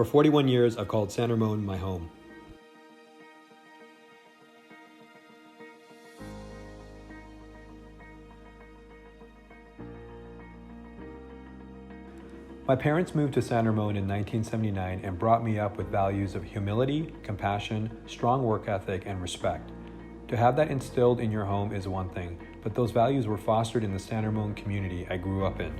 For 41 years, I've called San Ramon my home. My parents moved to San Ramon in 1979 and brought me up with values of humility, compassion, strong work ethic, and respect. To have that instilled in your home is one thing, but those values were fostered in the San Ramon community I grew up in.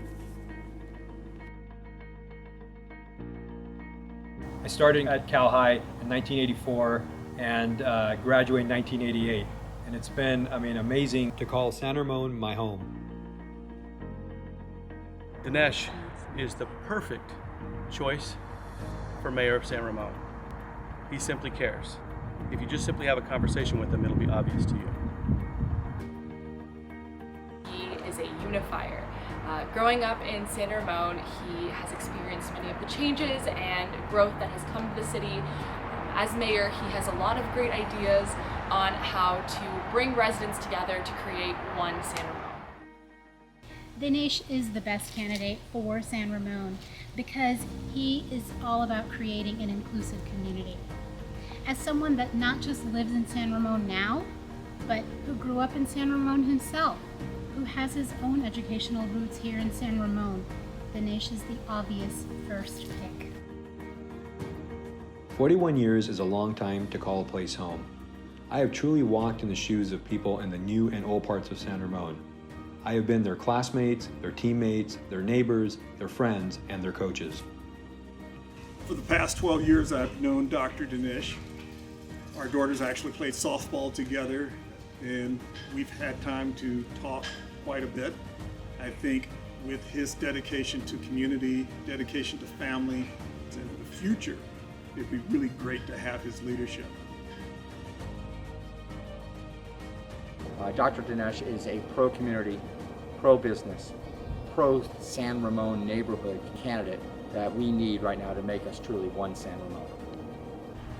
I started at Cal High in 1984 and graduated in 1988. And it's been, amazing to call San Ramon my home. Dinesh is the perfect choice for mayor of San Ramon. He simply cares. If you just simply have a conversation with him, it'll be obvious to you. He is a unifier. Growing up in San Ramon, he has experienced many of the changes and growth that has come to the city. As mayor, he has a lot of great ideas on how to bring residents together to create one San Ramon. Dinesh is the best candidate for San Ramon because he is all about creating an inclusive community. As someone that not just lives in San Ramon now, but who grew up in San Ramon himself, who has his own educational roots here in San Ramon, Dinesh is the obvious first pick. 41 years is a long time to call a place home. I have truly walked in the shoes of people in the new and old parts of San Ramon. I have been their classmates, their teammates, their neighbors, their friends, and their coaches. For the past 12 years, I've known Dr. Dinesh. Our daughters actually played softball together, and we've had time to talk quite a bit. I think with his dedication to community, dedication to family, and the future, it'd be really great to have his leadership. Dr. Dinesh is a pro-community, pro-business, pro-San Ramon neighborhood candidate that we need right now to make us truly one San Ramon.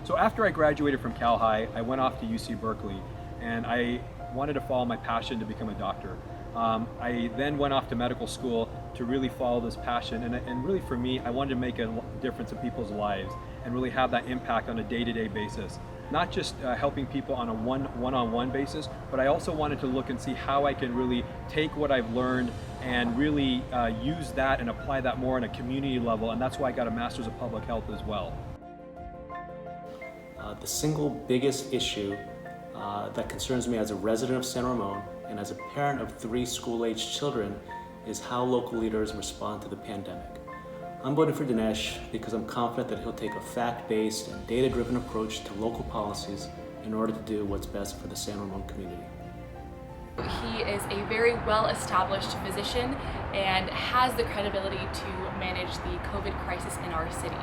So after I graduated from Cal High, I went off to UC Berkeley, and I wanted to follow my passion to become a doctor. I then went off to medical school to really follow this passion, and really for me, I wanted to make a difference in people's lives and really have that impact on a day-to-day basis. Not just helping people on a one-on-one basis, but I also wanted to look and see how I can really take what I've learned and really use that and apply that more on a community level, and that's why I got a Master's of Public Health as well. The single biggest issue that concerns me as a resident of San Ramon and as a parent of 3 school-aged children is how local leaders respond to the pandemic. I'm voting for Dinesh because I'm confident that he'll take a fact-based and data-driven approach to local policies in order to do what's best for the San Ramon community. He is a very well-established physician and has the credibility to manage the COVID crisis in our city.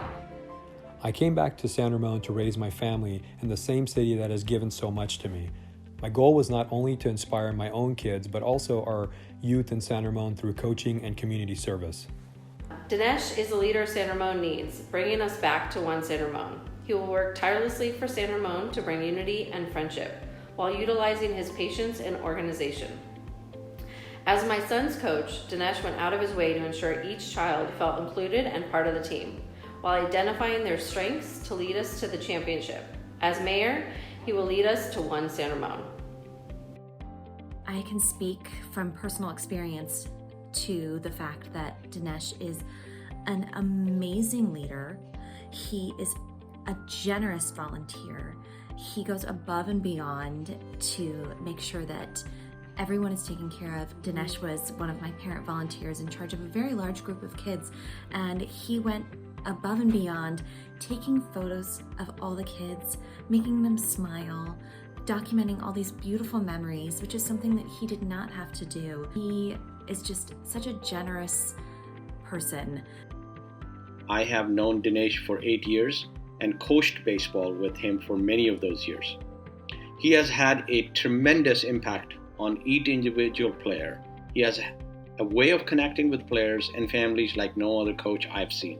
I came back to San Ramon to raise my family in the same city that has given so much to me. My goal was not only to inspire my own kids, but also our youth in San Ramon through coaching and community service. Dinesh is the leader San Ramon needs, bringing us back to one San Ramon. He will work tirelessly for San Ramon to bring unity and friendship, while utilizing his patience and organization. As my son's coach, Dinesh went out of his way to ensure each child felt included and part of the team, while identifying their strengths to lead us to the championship. As mayor, he will lead us to one San Ramon. I can speak from personal experience to the fact that Dinesh is an amazing leader. He is a generous volunteer. He goes above and beyond to make sure that everyone is taken care of. Dinesh was one of my parent volunteers in charge of a very large group of kids, and he went above and beyond, taking photos of all the kids, making them smile, documenting all these beautiful memories, which is something that he did not have to do. He is just such a generous person. I have known Dinesh for 8 years and coached baseball with him for many of those years. He has had a tremendous impact on each individual player. He has a way of connecting with players and families like no other coach I've seen.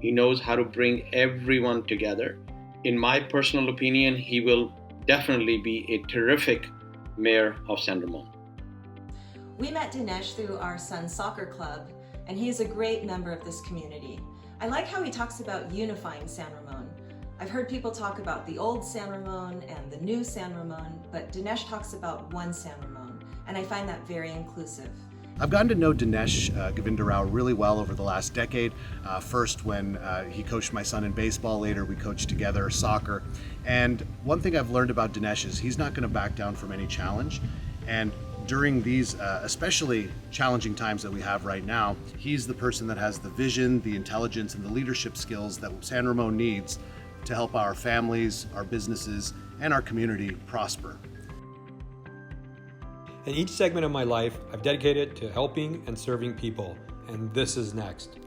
He knows how to bring everyone together. In my personal opinion, he will definitely be a terrific mayor of San Ramon. We met Dinesh through our son's soccer club, and he is a great member of this community. I like how he talks about unifying San Ramon. I've heard people talk about the old San Ramon and the new San Ramon, but Dinesh talks about one San Ramon, and I find that very inclusive. I've gotten to know Dinesh Govindarao really well over the last decade. First when he coached my son in baseball, later we coached together soccer. And one thing I've learned about Dinesh is he's not going to back down from any challenge. And during these especially challenging times that we have right now, he's the person that has the vision, the intelligence, and the leadership skills that San Ramon needs to help our families, our businesses, and our community prosper. In each segment of my life, I've dedicated to helping and serving people, and this is next.